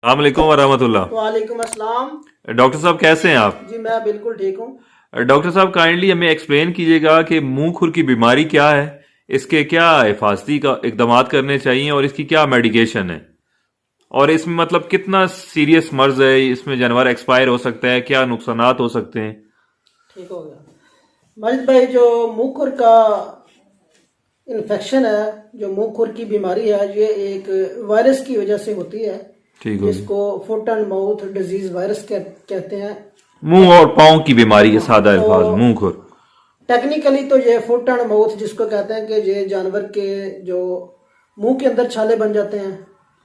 अस्सलाम वालेकुम वरहमतुल्लाह। वालेकुम अस्सलाम। डॉक्टर साहब कैसे हैं आप? जी मैं बिल्कुल ठीक हूँ। डॉक्टर साहब काइंडली हमें एक्सप्लेन कीजिएगा कि मुंह खुर की बीमारी क्या है, इसके क्या हिफाजती का इकदाम करने चाहिए और इसकी क्या मेडिकेशन है, और इसमें मतलब कितना सीरियस मर्ज है, इसमें जानवर एक्सपायर हो सकता है, क्या नुकसानात हो सकते हैं? ठीक हो गया माजिद भाई। जो मुंह खुर का इन्फेक्शन है, जो मुंह खुर की बीमारी है, ये एक वायरस की वजह से होती है। ठीक हो जिसको foot and mouth disease virus कहते हैं। मुंह और पाँव की बीमारी है, सादा तो अल्फाज मुंह खुर। टेक्निकली तो ये फुट एंड माउथ जिसको कहते हैं कि ये जानवर के जो मुंह के अंदर छाले बन जाते हैं,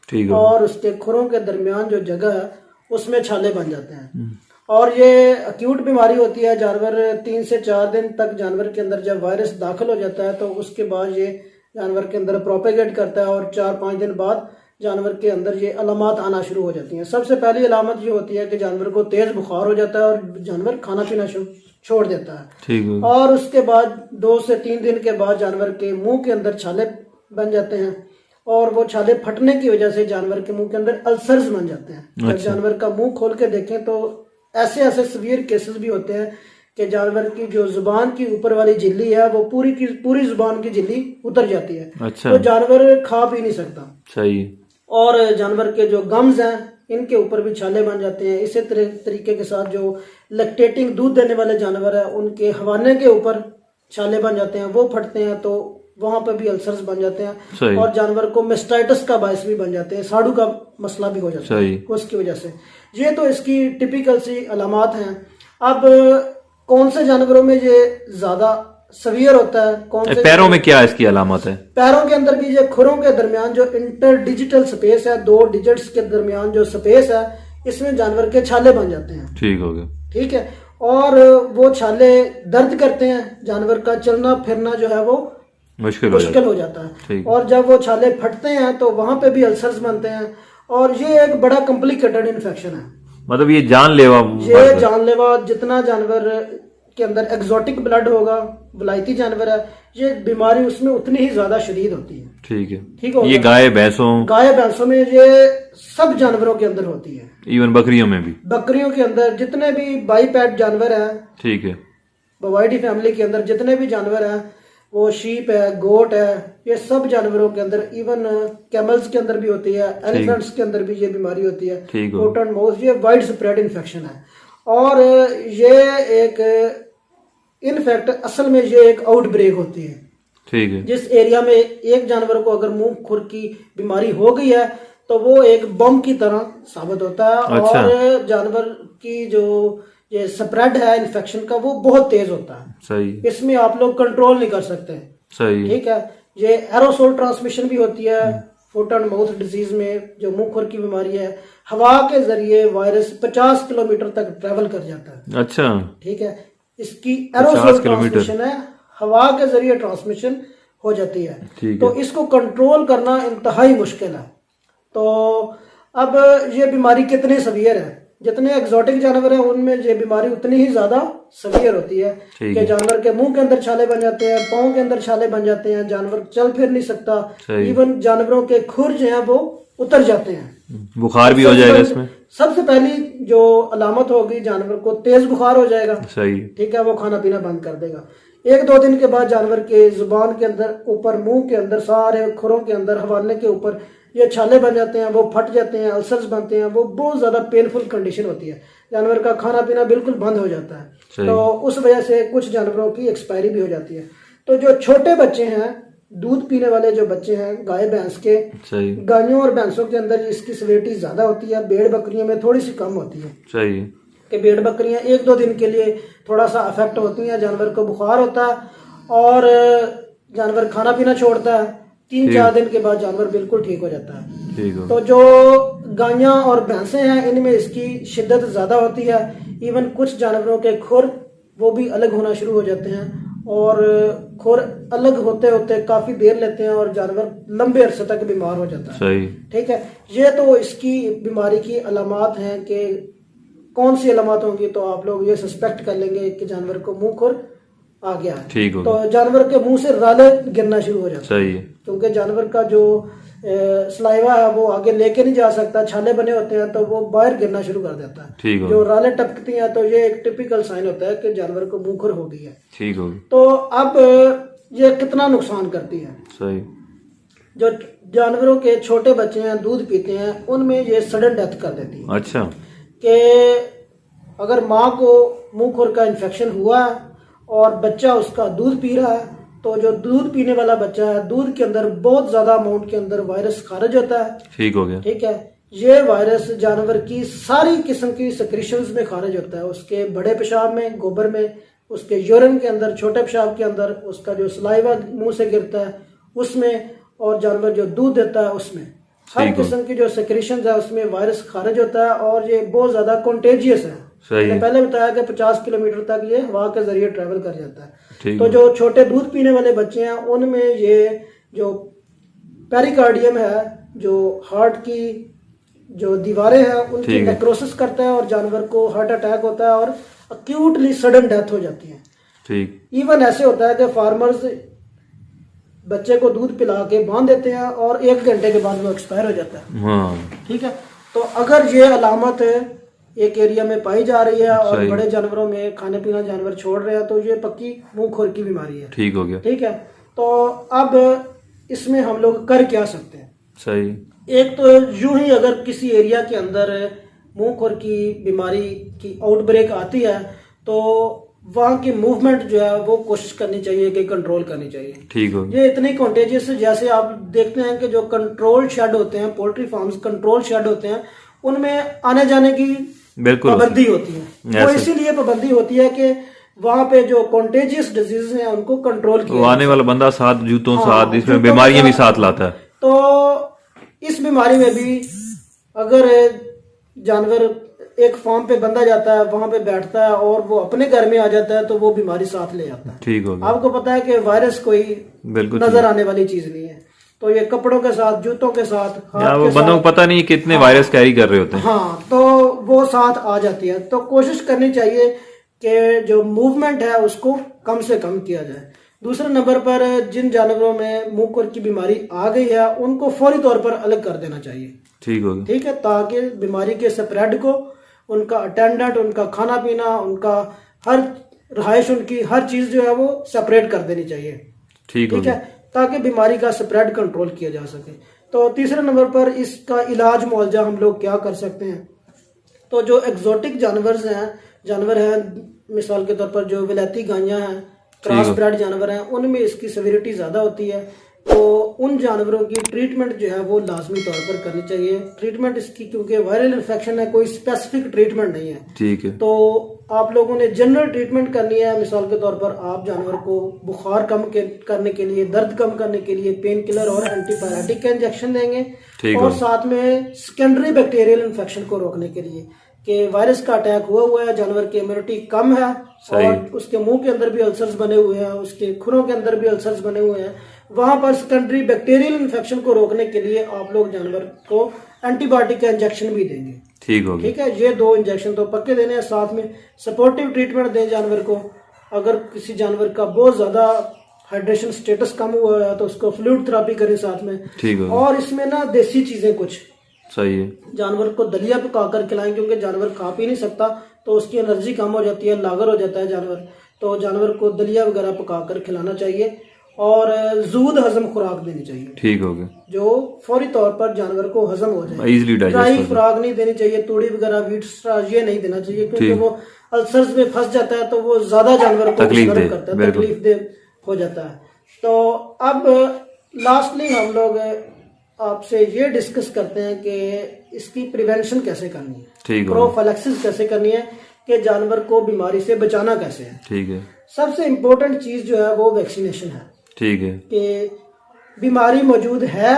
ठीक हो। और उसके खुरों के दरमियान जो जगह है उसमें छाले बन जाते हैं। और ये अक्यूट बीमारी होती है। जानवर 3 से 4 दिन तक जानवर के अंदर जब वायरस दाखिल हो जाता है तो उसके बाद ये जानवर के अंदर प्रोपेगेट करता है, और 4-5 दिन बाद जानवर के अंदर ये अलामत आना शुरू हो जाती हैं। सबसे पहली अलामत ये होती है कि जानवर को तेज बुखार हो जाता है और जानवर खाना पीना छोड़ देता है। ठीक है। और उसके बाद 2 से 3 दिन के बाद जानवर के मुंह के अंदर छाले बन जाते हैं, और वो छाले फटने की वजह से जानवर के मुंह के अंदर अल्सर्स बन जाते हैं। जब जानवर का मुंह खोल के देखें तो ऐसे ऐसे सीवियर केसेस भी होते हैं कि जानवर की जो जुबान की ऊपर वाली झिल्ली है वो पूरी की पूरी जुबान की झिल्ली उतर जाती है। अच्छा। तो जानवर खा पी नहीं सकता। सही। और जानवर के जो गम्स हैं इनके ऊपर भी छाले बन जाते हैं। इसी तरीके के साथ जो लैक्टेटिंग दूध देने वाले जानवर है उनके हवाने के ऊपर छाले बन जाते हैं, वो फटते हैं तो वहां पर भी अल्सर्स बन जाते हैं, और जानवर को मेस्टाइटिस का बायस भी बन जाते हैं, साड़ू का मसला भी हो जाता है उसकी वजह से। ये तो इसकी टिपिकल सी अलामात हैं। अब कौन से जानवरों में ये ज्यादा सवियर होता है, कौन से पैरों में क्या इसकी अलामत है? पैरों के अंदर भी ये खुरों के दरमियान जो इंटर डिजिटल स्पेस है, 2 डिजिट्स के दरमियान जो स्पेस है, इसमें जानवर के छाले बन जाते हैं। ठीक हो गया। ठीक है। और वो छाले दर्द करते हैं, जानवर का चलना फिरना जो है वो मुश्किल हो जाता है। और जब वो छाले फटते हैं तो वहां पे भी अल्सर्स बनते हैं, और ये एक बड़ा कॉम्प्लिकेटेड इन्फेक्शन है। मतलब ये जानलेवा जितना जानवर के अंदर एक्सोटिक ब्लड होगा, विलायती जानवर है, ये बीमारी उसमें उतनी ही ज्यादा शदीद होती है। ठीक है। ठीक हो। ये गाय भैंसों में ये सब जानवरों के अंदर होती है, इवन बकरियों में भी। बकरियों के अंदर जितने भी बाईपैड जानवर हैं, ठीक है, बोवाइडी फैमिली के अंदर जितने भी जानवर हैं, वो शीप है, गोट है, ये सब जानवरों के अंदर, इवन कैमल्स के अंदर भी होती है, एलिफेंट्स के अंदर भी ये बीमारी होती है। फुट एंड माउथ ये वाइड स्प्रेड इन्फेक्शन है, और ये एक इनफैक्ट असल में ये एक आउटब्रेक होती है। ठीक है। जिस एरिया में एक जानवर को अगर मुंह खुर की बीमारी हो गई है तो वो एक बम की तरह साबित होता है। अच्छा। और जानवर की जो ये स्प्रेड है इन्फेक्शन का वो बहुत तेज होता है। सही। इसमें आप लोग कंट्रोल नहीं कर सकते। सही। ठीक है। ये एरोसोल ट्रांसमिशन भी होती है फुट एंड माउथ डिजीज में। जो मुंह खुर की बीमारी है, हवा के जरिए वायरस 50 किलोमीटर तक ट्रेवल कर जाता है। अच्छा। ठीक है। इसकी एरोसोल ट्रांसमिशन है, हवा के जरिए ट्रांसमिशन हो जाती है। तो इसको कंट्रोल करना इंतहाई मुश्किल है। तो अब ये बीमारी कितनी सवियर है, जितने एक्सोटिक जानवर हैं उनमें ये बीमारी उतनी ही ज्यादा सवियर होती है कि जानवर के मुंह के अंदर छाले बन जाते हैं, पाँव के अंदर छाले बन जाते हैं, जानवर चल फिर नहीं सकता, इवन जानवरों के खुर जो है वो उतर जाते हैं, बुखार भी हो जाएगा इसमें। सबसे पहली जो अलामत होगी, जानवर को तेज बुखार हो जाएगा। सही। ठीक है। वो खाना पीना बंद कर देगा। 1-2 दिन के बाद जानवर के जुबान के अंदर, ऊपर मुंह के अंदर, सारे खुरों के अंदर, हवाने के ऊपर ये छाले बन जाते हैं, वो फट जाते हैं, अल्सर्स बनते हैं, वो बहुत ज्यादा पेनफुल कंडीशन होती है। जानवर का खाना पीना बिल्कुल बंद हो जाता है। तो उस वजह से कुछ जानवरों की एक्सपायरी भी हो जाती है। तो जो छोटे बच्चे हैं, दूध पीने वाले जो बच्चे हैं गाय भैंस के, गायों और भैंसों के अंदर इसकी सिवियरिटी ज्यादा होती है, भेड़ बकरियों में थोड़ी सी कम होती है। सही। कि भेड़ बकरियां 1-2 दिन के लिए थोड़ा सा अफेक्ट होती हैं, जानवर को बुखार होता है और जानवर खाना पीना छोड़ता है। 3-4 दिन के बाद जानवर बिल्कुल ठीक हो जाता है। तो जो गायें और भैंसें हैं इनमें इसकी शिद्दत ज्यादा होती है। इवन कुछ जानवरों के खुर वो भी अलग होना शुरू हो जाते हैं, और खुर अलग होते होते काफी देर लेते हैं और जानवर लंबे अरसे तक बीमार हो जाता है। सही। ठीक है। ये तो इसकी बीमारी की अलामत हैं कि कौन सी अलामत होंगी तो आप लोग ये सस्पेक्ट कर लेंगे कि जानवर को मुंह खुर आ गया है। ठीक हो। तो जानवर के मुंह से राले गिरना शुरू हो जाता है। सही है। क्योंकि जानवर का जो सलाइवा है वो आगे लेके नहीं जा सकता, छाले बने होते हैं तो वो बाहर गिरना शुरू कर देता है। ठीक जो रालें टपकती हैं तो ये एक टिपिकल साइन होता है कि जानवर को मुंहखुर हो गई है। ठीक होगी। तो अब ये कितना नुकसान करती है। सही। जो जानवरों के छोटे बच्चे हैं दूध पीते हैं उनमें ये सडन डेथ कर देती है। अच्छा। कि अगर माँ को मुंहखुर का इन्फेक्शन हुआ है और बच्चा उसका दूध पी रहा है तो जो दूध पीने वाला बच्चा है दूध के अंदर बहुत ज्यादा अमाउंट के अंदर वायरस खारिज होता है। ठीक हो गया। ठीक है। ये वायरस जानवर की सारी किस्म की सेक्रेशंस में खारिज होता है, उसके बड़े पेशाब में, गोबर में, उसके यूरिन के अंदर, छोटे पेशाब के अंदर, उसका जो सलाइवा मुंह से गिरता है उसमें, और जानवर जो दूध देता है उसमें, हर किस्म की जो सेक्रेशंस है उसमें वायरस खारिज होता है और ये बहुत ज्यादा कॉन्टेजियस है। मैंने पहले बताया कि 50 किलोमीटर तक ये हवा के जरिए ट्रेवल कर जाता है। तो जो छोटे दूध पीने वाले बच्चे हैं उनमें ये जो पेरिकार्डियम है, जो हार्ट की जो दीवारें हैं उनकी नेक्रोसिस करता है और जानवर को हार्ट अटैक होता है और अक्यूटली सडन डेथ हो जाती है। ठीक। इवन ऐसे होता है कि फार्मर्स बच्चे को दूध पिला के बांध देते हैं और 1 घंटे के बाद वो एक्सपायर हो जाता है। ठीक है। तो अगर ये अलामत एक एरिया में पाई जा रही है और बड़े जानवरों में खाने पीना जानवर छोड़ रहे हैं तो ये पक्की मुंहखोर की बीमारी है। ठीक हो गया। ठीक है। तो अब इसमें हम लोग कर क्या सकते हैं। सही। एक तो यूं ही अगर किसी एरिया के अंदर मुंहखोर की बीमारी की आउटब्रेक आती है तो वहाँ की मूवमेंट जो है वो कोशिश करनी चाहिए कि कंट्रोल करनी चाहिए। ठीक हो। ये इतनी कॉन्टेजियस है, जैसे आप देखते हैं कि जो कंट्रोल शेड होते हैं, पोल्ट्री फार्म्स कंट्रोल शेड होते हैं, उनमें आने जाने की पाबंदी होती है। वो इसीलिए पाबंदी होती है कि वहाँ पे जो कॉन्टेजियस डिजीज हैं उनको कंट्रोल किया, आने वाला बंदा साथ जूतों साथ इसमें बीमारियां भी साथ लाता है। तो इस बीमारी में भी अगर जानवर एक फार्म पे बंधा जाता है, वहां पे बैठता है और वो अपने घर में आ जाता है तो वो बीमारी साथ ले जाता है। ठीक हो गया। आपको पता है कि वायरस कोई नजर आने वाली चीज नहीं है, तो ये कपड़ों के साथ, जूतों के साथ, वो बंदों को पता नहीं कितने वायरस कैरी कर रहे होते हैं। हाँ, तो वो साथ आ जाती है। तो कोशिश करनी चाहिए कि जो मूवमेंट है उसको कम से कम किया जाए। दूसरे नंबर पर जिन जानवरों में मुंहखोर की बीमारी आ गई है उनको फौरी तौर पर अलग कर देना चाहिए। ठीक होगा। ठीक है, ताकि बीमारी के स्प्रेड को, उनका अटेंडेंट, उनका खाना पीना, उनका हर रहायश, उनकी हर चीज जो है वो सेपरेट कर देनी चाहिए। ठीक है, ताकि बीमारी का स्प्रेड कंट्रोल किया जा सके। तो तीसरे नंबर पर इसका इलाज मुआवजा हम लोग क्या कर सकते हैं। तो जो एग्जोटिक जानवर हैं, मिसाल के तौर पर जो विलायती गायें हैं, क्रॉस ब्रेड जानवर हैं, उनमें इसकी सेवेरिटी ज्यादा होती है। तो उन जानवरों की ट्रीटमेंट जो है वो लाजमी तौर पर करनी चाहिए। ट्रीटमेंट इसकी, क्योंकि वायरल इन्फेक्शन है, कोई स्पेसिफिक ट्रीटमेंट नहीं है। ठीक है। तो आप लोगों ने जनरल ट्रीटमेंट करनी है। मिसाल के तौर पर आप जानवर को बुखार कम करने के लिए, दर्द कम करने के लिए पेन किलर और एंटीबायोटिक का इंजेक्शन देंगे और साथ में सेकेंडरी बैक्टीरियल इन्फेक्शन को रोकने के लिए कि वायरस का अटैक हुआ है, जानवर की इम्यूनिटी कम है और उसके मुंह के अंदर भी अल्सर्स बने हुए हैं, उसके खुरों के अंदर भी अल्सर्स बने हुए हैं, वहां पर सेकेंडरी बैक्टीरियल इन्फेक्शन को रोकने के लिए आप लोग जानवर को एंटीबायोटिक का इंजेक्शन भी देंगे। ठीक हो। ठीक है, ये 2 इंजेक्शन तो पक्के देने हैं। साथ में सपोर्टिव ट्रीटमेंट दें जानवर को। अगर किसी जानवर का बहुत ज्यादा हाइड्रेशन स्टेटस कम हुआ है तो उसको फ्लूइड थेरेपी करें साथ में। ठीक हो। और इसमें ना देसी चीजें कुछ सही है, जानवर को दलिया पकाकर खिलाएं, क्योंकि जानवर खा पी नहीं सकता तो उसकी एनर्जी कम हो जाती है, लागर हो जाता है जानवर। तो जानवर को दलिया वगैरह पकाकर खिलाना चाहिए और जूद हजम खुराक देनी चाहिए। ठीक हो गया, जो फौरी तौर पर जानवर को हजम हो जाए। इजीली डाइजेस्ट खुराक नहीं देनी चाहिए, तूड़ी वगैरह, व्हीट स्ट्रा ये नहीं देना चाहिए, क्योंकि वो अल्सर्स में फंस जाता है तो वो ज्यादा जानवर को तकलीफ करता है, तकलीफ दे हो जाता है। तो अब लास्टली हम लोग आपसे ये डिस्कस करते हैं कि इसकी प्रिवेंशन कैसे करनी है, प्रोफिलैक्सिस कैसे करनी है, कि जानवर को बीमारी से बचाना कैसे है। ठीक है। सबसे इम्पोर्टेंट चीज जो है वो वैक्सीनेशन है। ठीक है, कि बीमारी मौजूद है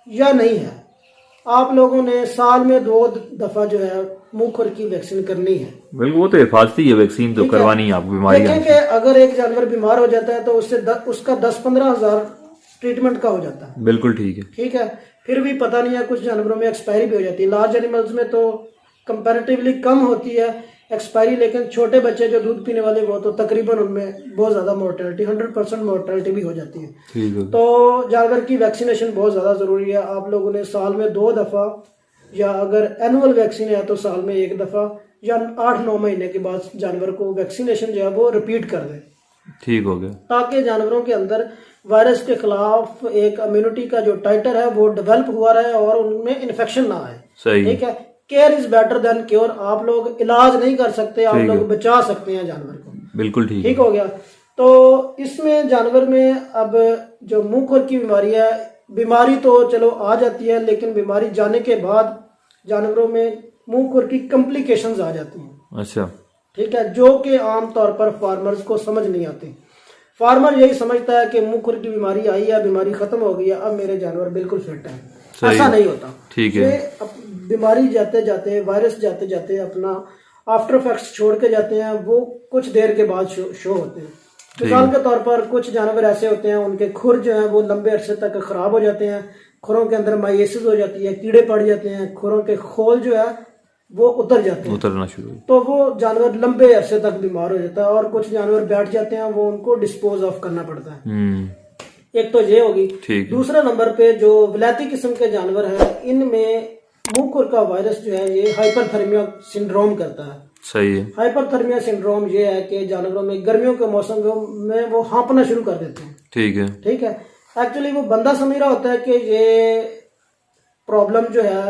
या नहीं है। आप लोगों ने साल में 2 दफा जो है मुंहखोर की वैक्सीन करनी है। बिल्कुल, वो तो हिफाजती है वैक्सीन, तो करवानी है आपको बीमारी। देखें कि अगर एक जानवर बीमार हो जाता है तो उससे उसका 10-15 हजार ट्रीटमेंट का हो जाता है। बिल्कुल ठीक है। ठीक है, फिर भी पता नहीं है, कुछ जानवरों में एक्सपायरी भी हो जाती है। लार्ज एनिमल्स में तो कंपैरेटिवली कम होती है, एक्सपायरी, लेकिन छोटे बच्चे जो दूध पीने वाले वो तो तकरीबन उनमें बहुत ज्यादा मोर्टेलिटी 100% मोर्टेलिटी भी हो जाती है। ठीक है। तो जानवर की वैक्सीनेशन बहुत ज्यादा जरूरी है। आप लोगों ने साल में 2 दफा, या अगर एनुअल वैक्सीन है तो साल में 1 दफा, या 8-9 महीने के बाद जानवर को वैक्सीनेशन जो है वो रिपीट कर दें। ठीक हो गया। ताकि जानवरों के अंदर वायरस के खिलाफ एक इम्यूनिटी का जो टाइटर है वो डेवलप हुआ रहे और उनमें इन्फेक्शन ना आए। सही। ठीक है। Care is better than cure. आप लोग इलाज नहीं कर सकते, आप लोग बचा सकते हैं जानवर को। बिल्कुल ठीक। ठीक हो गया। तो इसमें जानवर में अब जो मुंह खुर की बीमारी है, बीमारी तो चलो आ जाती है, लेकिन बीमारी जाने के बाद जानवरों में मुंह खुर की कॉम्प्लिकेशंस आ जाती हैं। अच्छा। ठीक है, जो कि आमतौर पर फार्मर्स को समझ नहीं आती। फार्मर यही समझता है कि मुंह खुर की बीमारी आई है, बीमारी खत्म हो गई है, अब मेरे जानवर बिल्कुल फिट है। ऐसा नहीं होता। ठीक है। बीमारी जाते जाते, वायरस जाते जाते अपना आफ्टर इफेक्ट्स छोड़ के जाते हैं, वो कुछ देर के बाद शो होते हैं। मिसाल के तौर पर कुछ जानवर ऐसे होते हैं उनके खुर जो है वो लंबे अरसे तक खराब हो जाते हैं, खुरों के अंदर माइएसिस हो जाती है, कीड़े पड़ जाते हैं, खुरों के खोल जो है वो उतर जाते हैं, उतरना शुरू, तो वो जानवर लंबे अरसे तक बीमार हो जाता है। और कुछ जानवर बैठ जाते हैं, वो उनको डिस्पोज ऑफ करना पड़ता है। एक तो ये होगी। दूसरे नंबर पे जो विलायती किस्म के जानवर हैं, इनमें मुंह खुर का वायरस जो है ये हाइपरथर्मिया सिंड्रोम करता है। सही है। हाइपरथर्मिया सिंड्रोम ये है कि जानवरों में गर्मियों के मौसम में वो हाँपना शुरू कर देते हैं। ठीक है। ठीक है। एक्चुअली वो बंदा समझ रहा होता है कि ये प्रॉब्लम जो है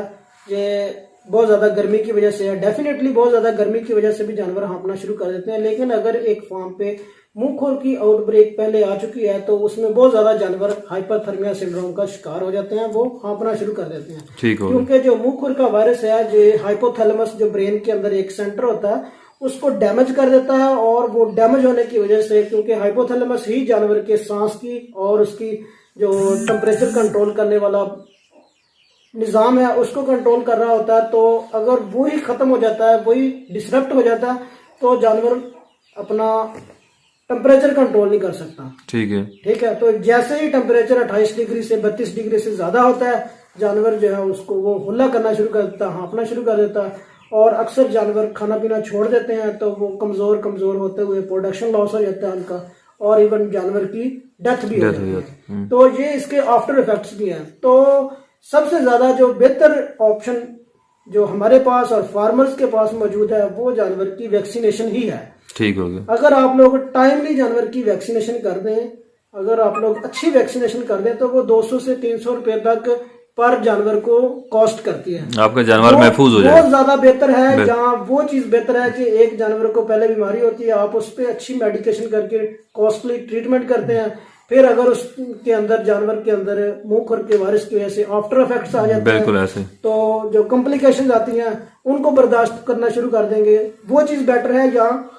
ये बहुत ज्यादा गर्मी की वजह से है। डेफिनेटली बहुत ज्यादा गर्मी की वजह से भी जानवर हाँपना शुरू कर देते हैं, लेकिन अगर एक फार्म पे मुंह खुर की आउटब्रेक पहले आ चुकी है तो उसमें बहुत ज्यादा जानवर हाइपरथर्मिया सिंड्रोम का शिकार हो जाते हैं, वो हाँपना शुरू कर देते हैं। ठीक है। क्योंकि जो मुंह खुर का वायरस है, जो हाइपोथैलेमस जो ब्रेन के अंदर एक सेंटर होता है, उसको डैमेज कर देता है। और वो डैमेज होने की वजह से, क्योंकि हाइपोथैलेमस ही जानवर के सांस की और उसकी जो टेम्परेचर कंट्रोल करने वाला निजाम है उसको कंट्रोल कर रहा होता है, तो अगर वो ही खत्म हो जाता है, वही डिसरप्ट हो जाता है, तो जानवर अपना टेम्परेचर कंट्रोल नहीं कर सकता। ठीक है। ठीक है। तो जैसे ही टेम्परेचर 28 डिग्री से 32 डिग्री से ज्यादा होता है, जानवर जो है उसको वो हुल्ला करना शुरू कर देता है, हाँपना शुरू कर देता है। और अक्सर जानवर खाना पीना छोड़ देते हैं, तो वो कमजोर होते हुए प्रोडक्शन लॉस हो जाता है उनका, और इवन जानवर की डेथ भी हो जाती है। तो ये इसके आफ्टर इफेक्ट्स भी हैं। तो सबसे ज्यादा जो बेहतर ऑप्शन जो हमारे पास और फार्मर्स के पास मौजूद है वो जानवर की वैक्सीनेशन ही है। ठीक हो गया। अगर आप लोग टाइमली जानवर की वैक्सीनेशन कर दें, अगर आप लोग अच्छी वैक्सीनेशन कर दें, तो वो 200 से 300 रुपए तक पर जानवर को कॉस्ट करती है। आपका जानवर महफूज हो जाए, बहुत ज्यादा बेहतर है। जहाँ वो चीज बेहतर है कि एक जानवर को पहले बीमारी होती है, आप उस पर अच्छी मेडिकेशन करके कॉस्टली ट्रीटमेंट करते हैं, फिर अगर उसके अंदर जानवर के अंदर मुंह खुर के वायरस की वजह से आफ्टर इफेक्ट्स आ जाते हैं, ऐसे तो जो कॉम्प्लिकेशंस आती हैं उनको बर्दाश्त करना शुरू कर देंगे। वो चीज बेटर है जहाँ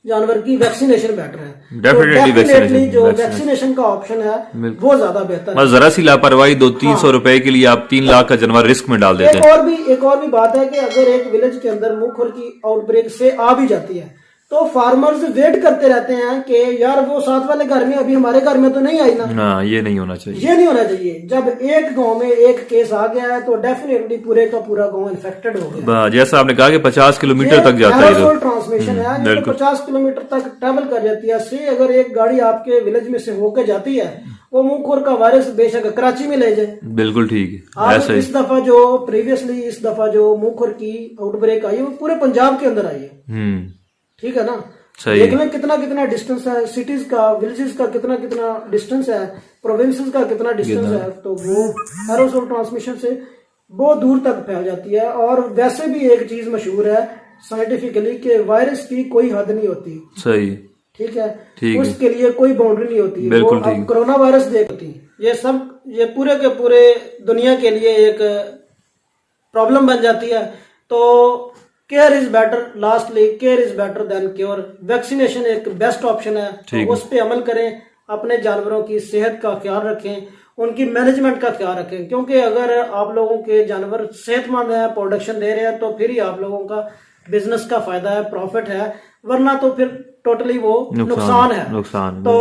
जानवर की वैक्सीनेशन बेटर है। डेफिनेटली जो वैक्सीनेशन का ऑप्शन है वो ज्यादा बेहतर है। जरा सी लापरवाही 200-300 रुपए के लिए आप 3 लाख का जानवर रिस्क में डाल देते हैं। एक और भी बात है कि अगर एक विलेज के अंदर मुंह खुर की आउटब्रेक से आ भी जाती है, तो फार्मर्स वेट करते रहते हैं कि यार वो साथ वाले घर में, अभी हमारे घर में तो नहीं आई ना। ये नहीं होना चाहिए। ये नहीं होना चाहिए। जब एक गांव में एक केस आ गया है तो डेफिनेटली पूरे का पूरा गांव इन्फेक्टेड हो गया। जैसा आपने कहा कि 50 किलोमीटर तक जाता है, ट्रांसमिशन है, 50 किलोमीटर तक ट्रेवल कर जाती है। से अगर एक गाड़ी आपके विलेज में से होकर जाती है, वो मुंह खुर का वायरस बेशक कराची में ले जाए। बिल्कुल ठीक है। ऐसा इस दफा इस दफा जो मुंह खुर की आउटब्रेक आई है वो पूरे पंजाब के अंदर आई है। ठीक है ना। देख लें कितना डिस्टेंस है, सिटीज का, विलेजेस का कितना डिस्टेंस है, प्रोविंसेस का कितना डिस्टेंस है, तो वो एरोसोल ट्रांसमिशन से बहुत दूर तक फैल जाती है। और वैसे भी एक चीज मशहूर है साइंटिफिकली कि वायरस की कोई हद नहीं होती। सही। ठीक है। उसके लिए कोई बाउंड्री नहीं होती। बिल्कुल ठीक। अब कोरोना वायरस देखती, ये पूरे के पूरे दुनिया के लिए एक प्रॉब्लम बन जाती है। तो care is better, lastly care is better than cure. Vaccination एक बेस्ट ऑप्शन है, तो उस पे अमल करें, अपने जानवरों की सेहत का ख्याल रखें, उनकी मैनेजमेंट का ख्याल रखें। क्योंकि अगर आप लोगों के जानवर सेहतमंद है, प्रोडक्शन दे रहे हैं, तो फिर ही आप लोगों का बिजनेस का फायदा है, प्रॉफिट है। वरना तो फिर टोटली वो नुकसान है। तो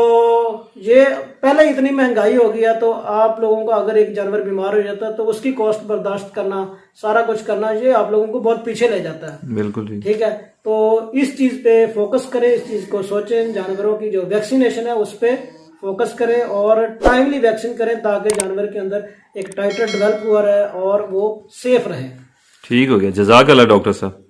ये पहले इतनी महंगाई हो गया, तो आप लोगों को अगर एक जानवर बीमार हो जाता है तो उसकी कॉस्ट बर्दाश्त करना, सारा कुछ करना, ये आप लोगों को बहुत पीछे ले जाता है। बिल्कुल ठीक है, तो इस चीज पे फोकस करें, इस चीज को सोचें, जानवरों की जो वैक्सीनेशन है उस पे फोकस करें और टाइमली वैक्सीन करें ताकि जानवर के अंदर एक टाइटर डेवलप हुआ रहे और वो सेफ रहे। ठीक हो गया, जज़ाक अल्लाह डॉक्टर साहब।